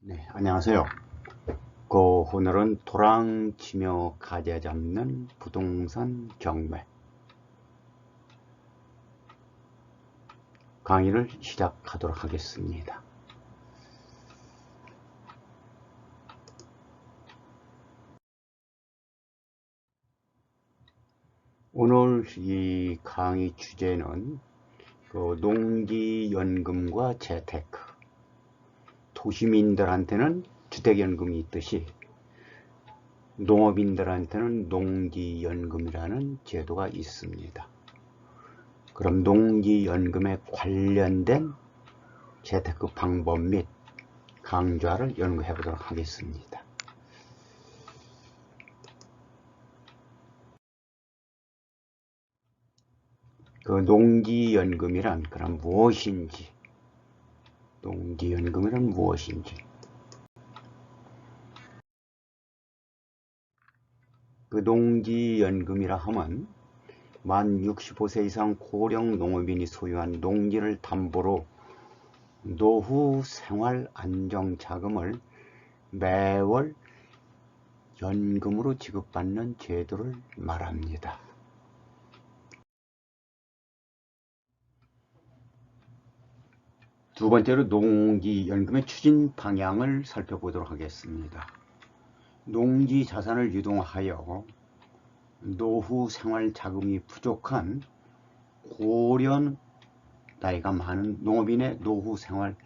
네, 안녕하세요. 오늘은 도랑치며 가재 잡는 부동산 경매 강의를 시작하도록 하겠습니다. 오늘 이 강의 주제는 농지연금과 재테크, 도시민들한테는 주택연금이 있듯이 농업인들한테는 농지연금이라는 제도가 있습니다. 그럼 농지연금에 관련된 재테크 방법 및 강좌를 연구해 보도록 하겠습니다. 농지연금이란 그럼 무엇인지, 농지연금이란 무엇인지, 농지연금이라 하면 만 65세 이상 고령 농업인이 소유한 농지를 담보로 노후 생활 안정 자금을 매월 연금으로 지급받는 제도를 말합니다. 두 번째로 농지연금의 추진 방향을 살펴보도록 하겠습니다. 농지 자산을 유동하여 노후 생활 자금이 부족한 고령 나이가 많은 농업인의 노후 생활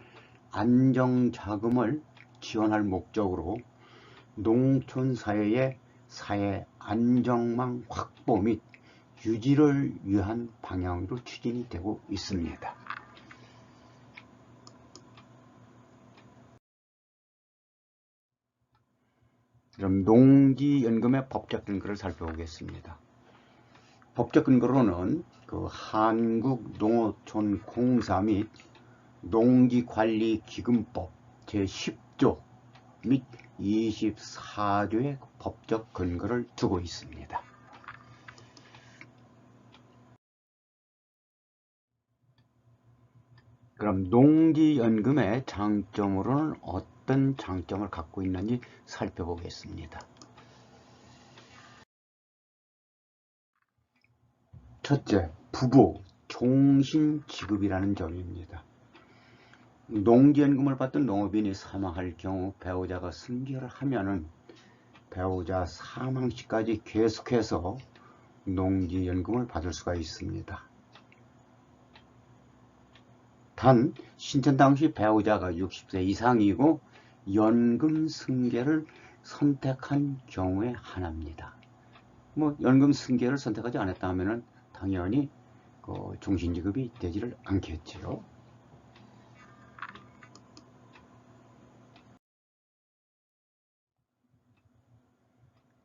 안정 자금을 지원할 목적으로 농촌 사회의 사회 안정망 확보 및 유지를 위한 방향으로 추진이 되고 있습니다. 그럼 농지연금의 법적 근거를 살펴보겠습니다. 법적 근거로는 한국농어촌공사 및 농지관리기금법 제10조 및 24조의 법적 근거를 두고 있습니다. 그럼 농지연금의 장점으로는 어떤 장점을 갖고 있는지 살펴보겠습니다. 첫째, 부부 종신지급이라는 점입니다. 농지연금을 받던 농업인이 사망할 경우 배우자가 승계를 하면은 배우자 사망 시까지 계속해서 농지연금을 받을 수가 있습니다. 단 신청 당시 배우자가 60세 이상이고 연금 승계를 선택한 경우에 한합니다. 연금 승계를 선택하지 않았다 하면은 당연히 종신지급이 되지를 않겠지요.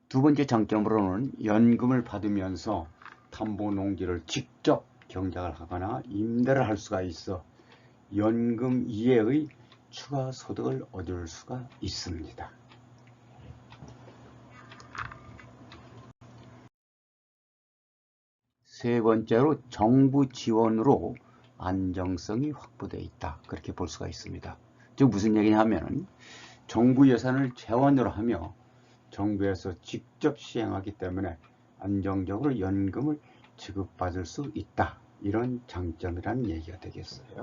두 번째 장점으로는 연금을 받으면서 담보 농지를 직접 경작을 하거나 임대를 할 수가 있어 연금 이외의 추가 소득을 얻을 수가 있습니다. 세 번째로 정부 지원으로 안정성이 확보되어 있다. 그렇게 볼 수가 있습니다. 즉 무슨 얘기냐면 정부 예산을 재원으로 하며 정부에서 직접 시행하기 때문에 안정적으로 연금을 지급받을 수 있다. 이런 장점이라는 얘기가 되겠어요.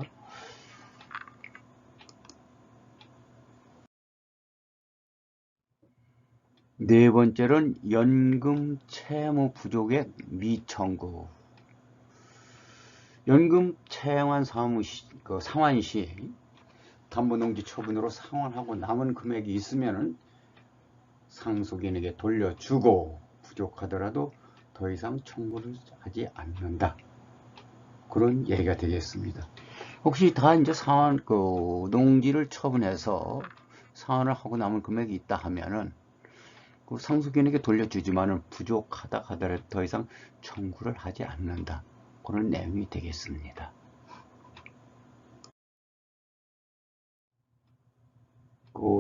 네 번째는 연금 채무 부족의 미청구. 연금 채용한 상환 시 담보농지 처분으로 상환하고 남은 금액이 있으면 상속인에게 돌려주고 부족하더라도 더 이상 청구를 하지 않는다. 그런 얘기가 되겠습니다. 혹시 다 이제 농지를 처분해서 상환을 하고 남은 금액이 있다 하면은 상속인에게 돌려주지만은 부족하다 하더라도 더 이상 청구를 하지 않는다. 그런 내용이 되겠습니다.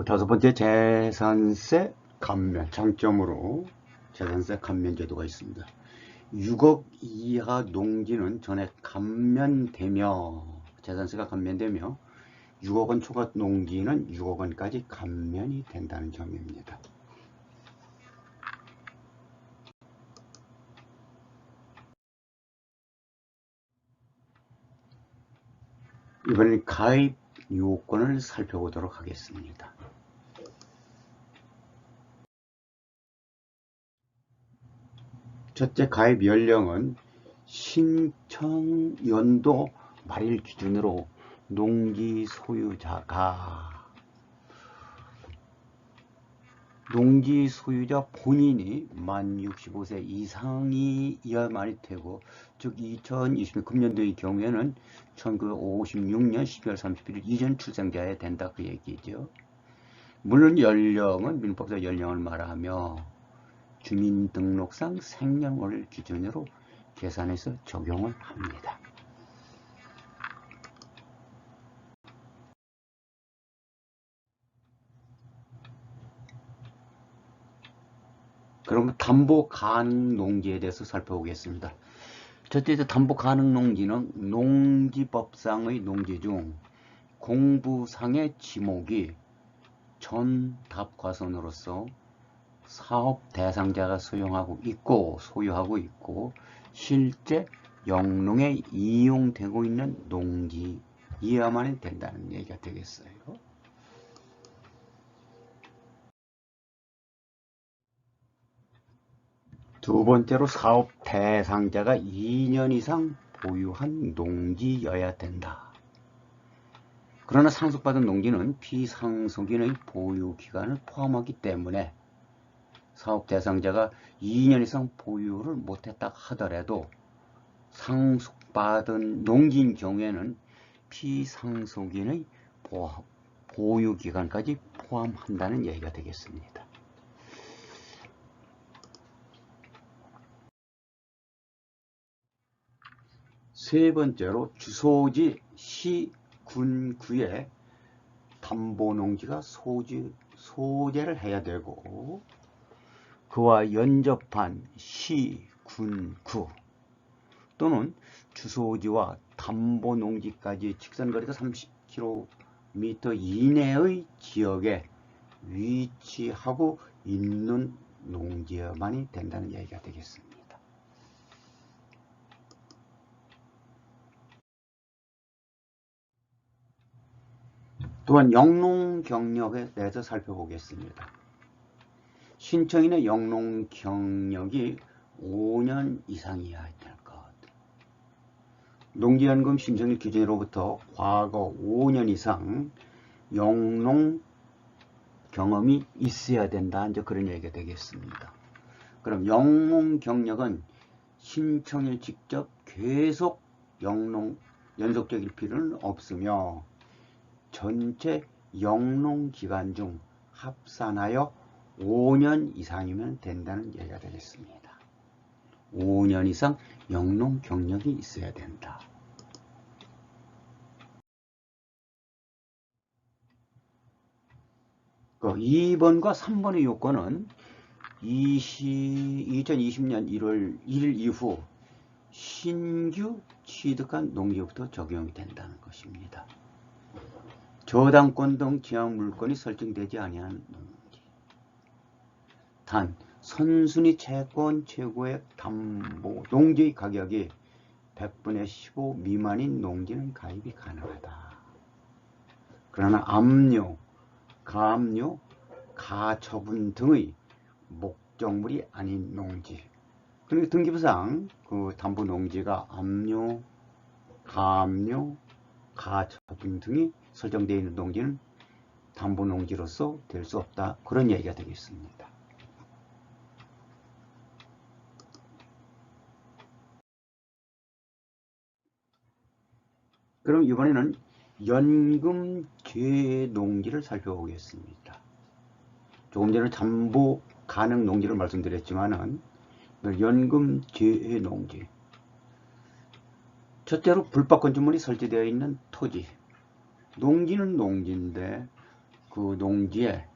다섯 번째 재산세 감면 장점으로 재산세 감면 제도가 있습니다. 6억 이하 농지는 전액 감면되며 재산세가 감면되며 6억 원 초과 농지는 6억 원까지 감면이 된다는 점입니다. 이번엔 가입 요건을 살펴보도록 하겠습니다. 첫째, 가입 연령은 신청 연도 말일 기준으로 농지 소유자 본인이 만 65세 이상이어야만이 되고, 즉 2020년 금년도의 경우에는 1956년 12월 31일 이전 출생자여야 된다, 그 얘기죠. 물론 연령은 민법상 연령을 말하며 주민등록상 생년월일 기준으로 계산해서 적용을 합니다. 그럼 담보 가능 농지에 대해서 살펴보겠습니다. 첫째, 담보 가능 농지는 농지법상의 농지 중 공부상의 지목이 전 답과선으로서 사업 대상자가 소유하고 있고 실제 영농에 이용되고 있는 농지이어야만 된다는 얘기가 되겠어요. 두 번째로 사업 대상자가 2년 이상 보유한 농지여야 된다. 그러나 상속받은 농지는 피상속인의 보유 기간을 포함하기 때문에 사업 대상자가 2년 이상 보유를 못했다 하더라도 상속받은 농지인 경우에는 피상속인의 보유 기간까지 포함한다는 얘기가 되겠습니다. 세 번째로 주소지 시, 군, 구에 담보농지가 소재를 해야 되고, 그와 연접한 시, 군, 구 또는 주소지와 담보농지까지 직선거리가 30km 이내의 지역에 위치하고 있는 농지여만이 된다는 얘기가 되겠습니다. 또한 영농 경력에 대해서 살펴보겠습니다. 신청인의 영농 경력이 5년 이상이어야 될 것. 농지연금 신청일 기준으로부터 과거 5년 이상 영농 경험이 있어야 된다, 이제 그런 얘기가 되겠습니다. 그럼 영농 경력은 신청일 직접 계속 영농 연속적일 필요는 없으며 전체 영농 기간 중 합산하여 5년 이상이면 된다는 얘기가 되겠습니다. 5년 이상 영농 경력이 있어야 된다. 그 2번과 3번의 요건은 2020년 1월 1일 이후 신규 취득한 농지부터 적용이 된다는 것입니다. 저당권 등 지하 물건이 설정되지 아니한 농지. 단 선순위 채권 최고액 담보 농지의 가격이 100분의 15 미만인 농지는 가입이 가능하다. 그러나 압류, 가압류, 가처분 등의 목적물이 아닌 농지. 그리고 등기부상 그 담보 농지가 압류, 가압류, 가처분 등이 설정되어 있는 농지는 담보 농지로서 될 수 없다, 그런 얘기가 되겠습니다. 그럼 이번에는 연금죄 농지를 살펴보겠습니다. 조금 전에 담보 가능 농지를 말씀드렸지만은 연금죄 농지. 첫째로 불법 건축물이 설치되어 있는 토지. 농지는 농지인데 그 농지에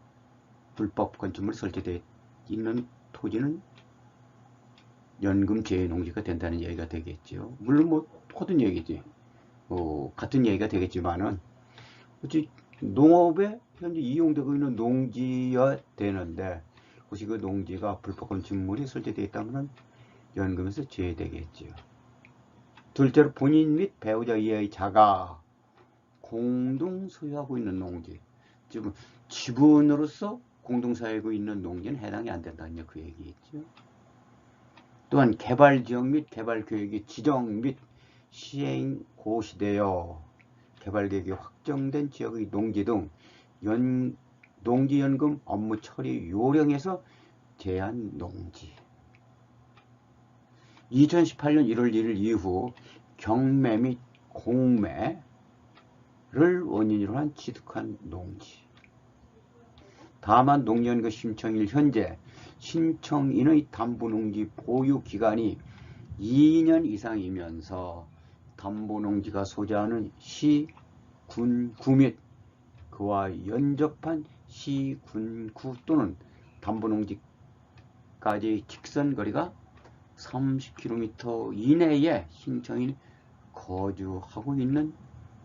불법 건축물이 설치되어 있는 토지는 연금죄 농지가 된다는 얘기가 되겠죠. 물론 뭐 모든 얘기지. 같은 얘기가 되겠지만은 그치? 농업에 현재 이용되고 있는 농지여야 되는데 혹시 그 농지가 불법 건축물이 설치되어 있다면 연금에서 제외되겠지요. 둘째로 본인 및 배우자 이하의 자가 공동 소유하고 있는 농지, 지금 지분으로서 공동 소유하고 있는 농지는 해당이 안 된다는 그 얘기겠죠. 또한 개발지역 및 개발계획이 지정 및 시행 고시되어 개발계획이 확정된 지역의 농지 등 농지연금 업무 처리 요령에서 제한 농지. 2018년 1월 1일 이후 경매 및 공매를 원인으로 한 취득한 농지. 다만 농지연금 신청일 현재 신청인의 담보농지 보유기간이 2년 이상이면서 담보농지가 소재하는 시, 군, 구 및 그와 연접한 시, 군, 구 또는 담보농지까지 직선거리가 30km 이내에 신청인이 거주하고 있는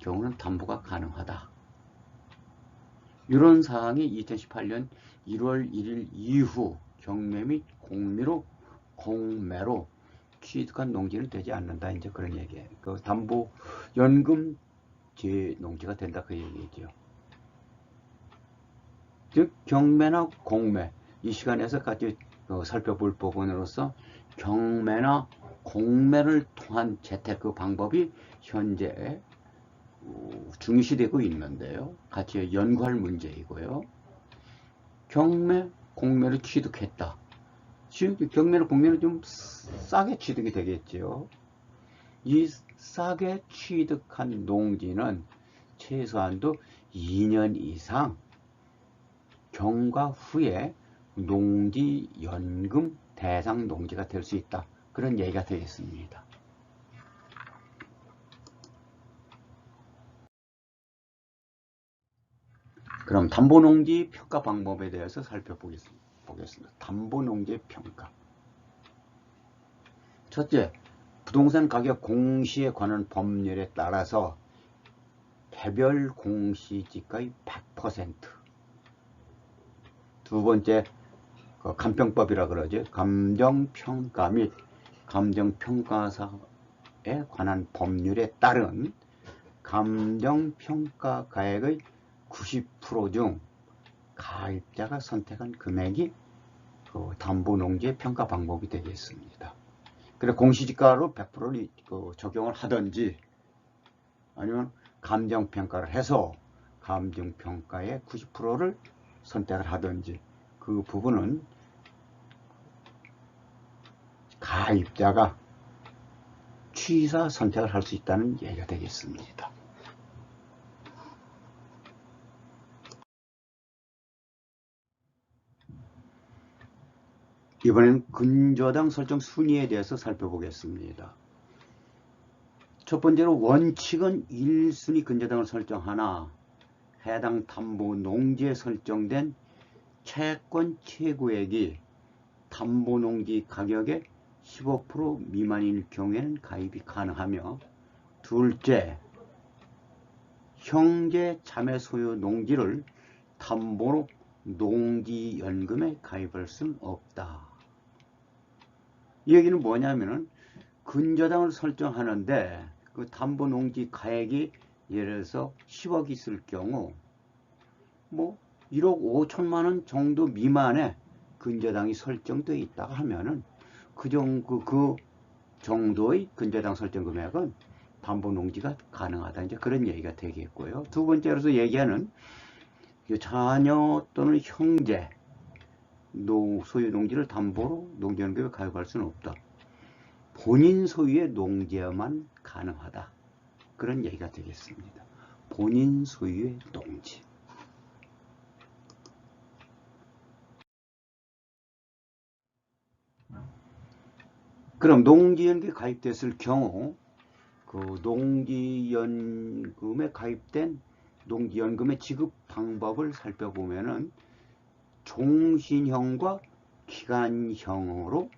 경우는 담보가 가능하다. 이런 사항이 2018년 1월 1일 이후 경매 및 공매로 취득한 농지는 되지 않는다. 이제 그런 얘기예요. 그 담보 연금 제 농지가 된다 그 얘기죠. 즉 경매나 공매 이 시간에서 같이 살펴볼 부분으로서 경매나 공매를 통한 재테크 그 방법이 현재 중시되고 있는데요. 같이 연구할 문제이고요. 경매, 공매를 취득했다. 경매나 공매는 좀 싸게 취득이 되겠죠. 이 싸게 취득한 농지는 최소한도 2년 이상 경과 후에 농지연금 대상 농지가 될 수 있다. 그런 얘기가 되겠습니다. 그럼 담보농지 평가 방법에 대해서 살펴보겠습니다. 담보농지 평가. 첫째, 부동산 가격 공시에 관한 법률에 따라서 개별 공시지가의 100%. 두 번째, 감평법이라 그러죠. 감정평가 및 감정평가사에 관한 법률에 따른 감정평가 가액의 90% 중 가입자가 선택한 금액이 담보농지의 평가 방법이 되겠습니다. 그래 공시지가로 100%를 적용을 하든지 아니면 감정평가를 해서 감정평가의 90%를 선택을 하든지 그 부분은 가입자가 취사 선택을 할 수 있다는 얘기가 되겠습니다. 이번엔 근저당 설정 순위에 대해서 살펴보겠습니다. 첫 번째로 원칙은 1순위 근저당을 설정하나 해당 담보 농지에 설정된 채권 최고액이 담보 농지 가격의 15% 미만일 경우에는 가입이 가능하며, 둘째, 형제 자매 소유 농지를 담보로 농지연금에 가입할 수는 없다. 이 얘기는 뭐냐면은 근저당을 설정하는데 그 담보 농지 가액이 예를 들어서 10억이 있을 경우 뭐 1억 5천만 원 정도 미만의 근저당이 설정되어 있다 하면은 그 정도의 근저당 설정 금액은 담보 농지가 가능하다. 이제 그런 얘기가 되겠고요. 두 번째로서 얘기하는 자녀 또는 형제 소유 농지를 담보로 농지연금에 가입할 수는 없다. 본인 소유의 농지에만 가능하다. 그런 얘기가 되겠습니다. 본인 소유의 농지. 그럼 농지연금에 가입됐을 경우 그 농지연금에 가입된 농지연금의 지급 방법을 살펴보면은 종신형과 기간형으로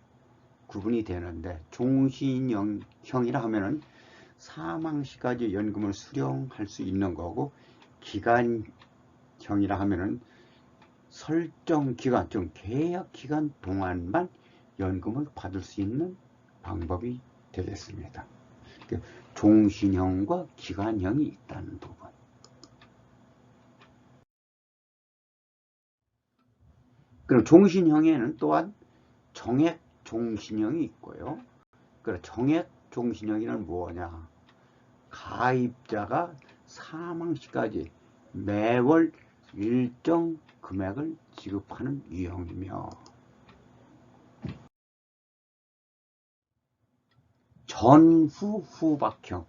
구분이 되는데, 종신형이라 하면은 사망 시까지 연금을 수령할 수 있는 거고, 기간형이라 하면은 설정 기간, 좀 계약 기간 동안만 연금을 받을 수 있는 방법이 되겠습니다. 종신형과 기간형이 있다는 부분. 그럼 종신형에는 또한 정액 종신형이 있고요. 그럼 정액 종신형이란 뭐냐? 가입자가 사망 시까지 매월 일정 금액을 지급하는 유형이며, 전후 후박형,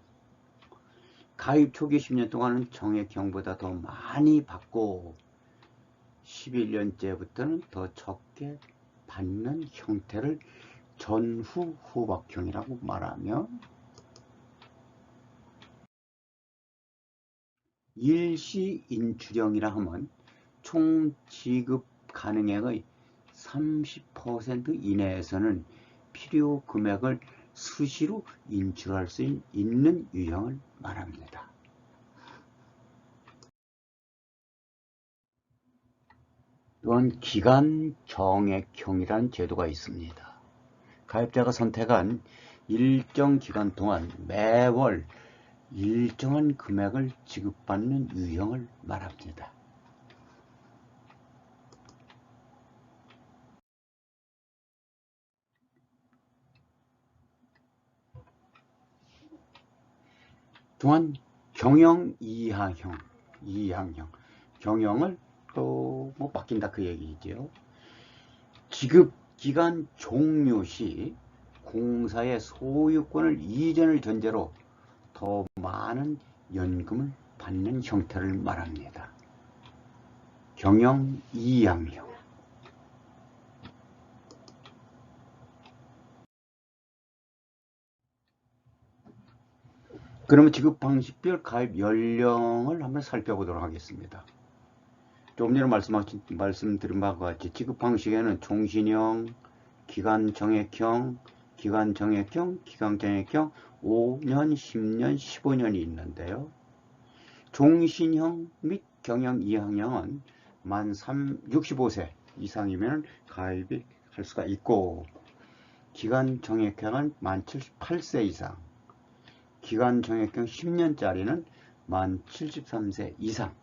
가입 초기 10년 동안은 정액형보다 더 많이 받고 11년째부터는 더 적게 받는 형태를 전후 후박형이라고 말하며, 일시 인출형이라 하면 총 지급 가능액의 30% 이내에서는 필요 금액을 수시로 인출할 수 있는 유형을 말합니다. 또한 기간 정액형이라는 제도가 있습니다. 가입자가 선택한 일정 기간 동안 매월 일정한 금액을 지급받는 유형을 말합니다. 또한 경영 이항형, 경영을 또 뭐 바뀐다 그 얘기죠. 지급 기간 종료 시 공사의 소유권을 이전을 전제로 더 많은 연금을 받는 형태를 말합니다. 경영 이항형. 그러면 지급 방식별 가입 연령을 한번 살펴보도록 하겠습니다. 조금 전에 말씀드린 바와 같이 지급 방식에는 종신형, 기간정액형, 기간정액형, 5년, 10년, 15년이 있는데요. 종신형 및 경영 이항형은 만 65세 이상이면 가입이 할 수가 있고, 기간정액형은 만 78세 이상, 기간정액형 10년짜리는 만 73세 이상,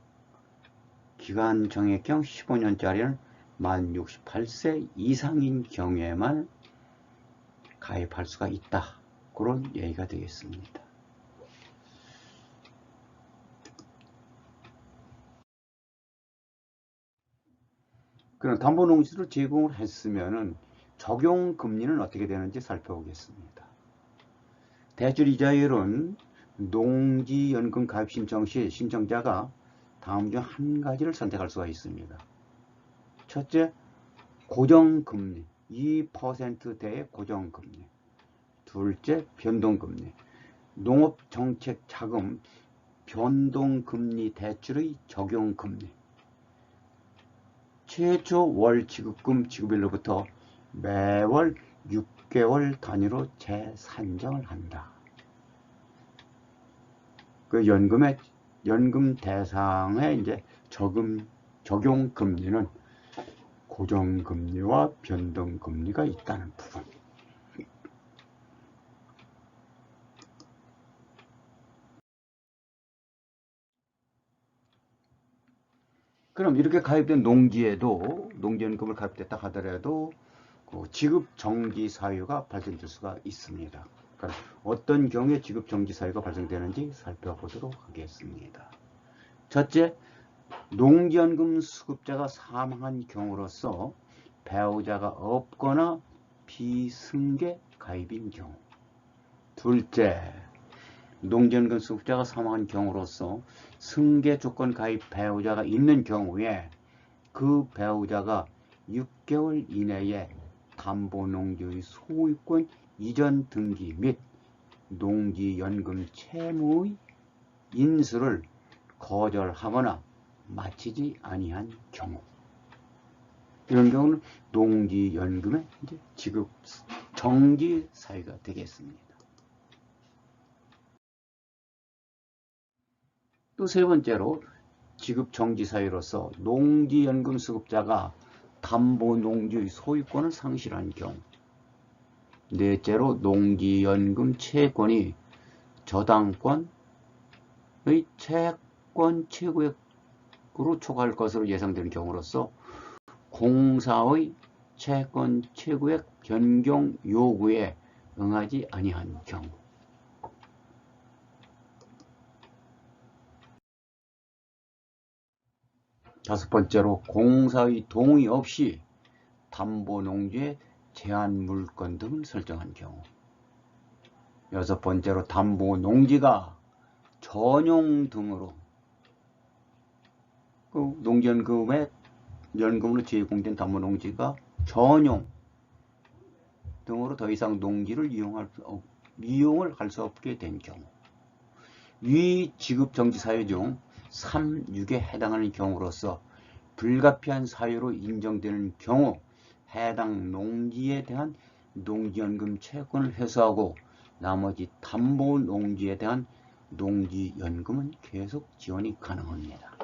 기간정액형 15년짜리는 만 68세 이상인 경우에만 가입할 수가 있다. 그런 얘기가 되겠습니다. 그럼 담보농지를 제공을 했으면은 적용금리는 어떻게 되는지 살펴보겠습니다. 대출이자율은 농지연금 가입 신청 시 신청자가 다음 중 한 가지를 선택할 수가 있습니다. 첫째, 고정금리, 2%대의 고정금리. 둘째, 변동금리, 농업정책자금 변동금리 대출의 적용금리. 최초 월 지급금 지급일로부터 매월 6개월 단위로 재산정을 한다. 그 연금 대상의 이제 적용 금리는 고정금리와 변동금리가 있다는 부분. 그럼 이렇게 가입된 농지에도, 농지연금을 가입됐다 하더라도 그 지급 정지 사유가 발생될 수가 있습니다. 그러니까 어떤 경우에 지급 정지 사유가 발생되는지 살펴보도록 하겠습니다. 첫째, 농지연금 수급자가 사망한 경우로서 배우자가 없거나 비승계 가입인 경우. 둘째, 농지연금 수급자가 사망한 경우로서 승계 조건 가입 배우자가 있는 경우에 그 배우자가 6개월 이내에 담보농지의 소유권 이전 등기 및 농지연금 채무의 인수를 거절하거나 마치지 아니한 경우, 이런 경우는 농지연금의 이제 지급 정지 사유가 되겠습니다. 또 세 번째로 지급 정지 사유로서 농지연금 수급자가 담보농지의 소유권을 상실한 경우, 넷째로 농지연금 채권이 저당권의 채권 최고액으로 초과할 것으로 예상되는 경우로서 공사의 채권 최고액 변경 요구에 응하지 아니한 경우. 다섯 번째로 공사의 동의 없이 담보농지의 제한 물건 등을 설정한 경우. 여섯 번째로 담보농지가 전용 등으로 농지연금으로 제공된 담보농지가 전용 등으로 더 이상 농지를 이용을 할 수 없게 된 경우. 위 지급 정지 사유 중 3, 6에 해당하는 경우로서 불가피한 사유로 인정되는 경우 해당 농지에 대한 농지연금 채권을 회수하고 나머지 담보 농지에 대한 농지연금은 계속 지원이 가능합니다.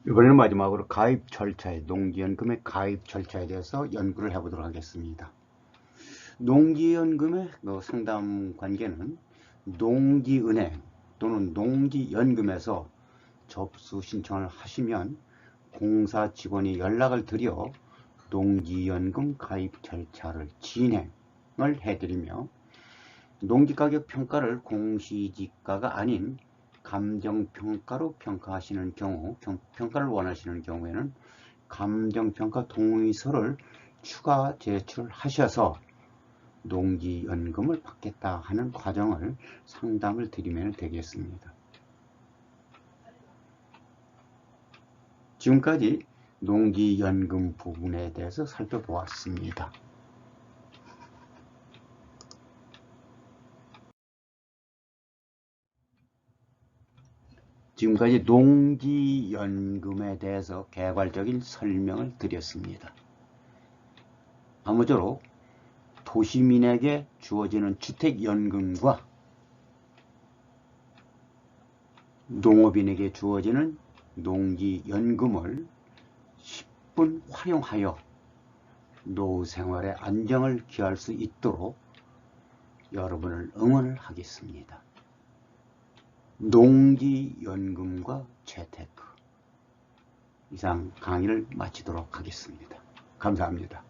이번에는 마지막으로 가입 절차에, 농지연금의 가입 절차에 대해서 연구를 해보도록 하겠습니다. 농지연금의 상담 관계는 농지은행 또는 농지연금에서 접수 신청을 하시면 공사 직원이 연락을 드려 농지연금 가입 절차를 진행을 해드리며 농지가격 평가를 공시지가가 아닌 감정평가로 평가하시는 경우, 평가를 원하시는 경우에는 감정평가 동의서를 추가 제출하셔서 농지연금을 받겠다 하는 과정을 상담을 드리면 되겠습니다. 지금까지 농지연금 부분에 대해서 살펴보았습니다. 지금까지 농지연금에 대해서 개괄적인 설명을 드렸습니다. 아무쪼록 도시민에게 주어지는 주택연금과 농업인에게 주어지는 농지연금을 10분 활용하여 노후 생활의 안정을 기할 수 있도록 여러분을 응원을 하겠습니다. 농지연금과 재테크, 이상 강의를 마치도록 하겠습니다. 감사합니다.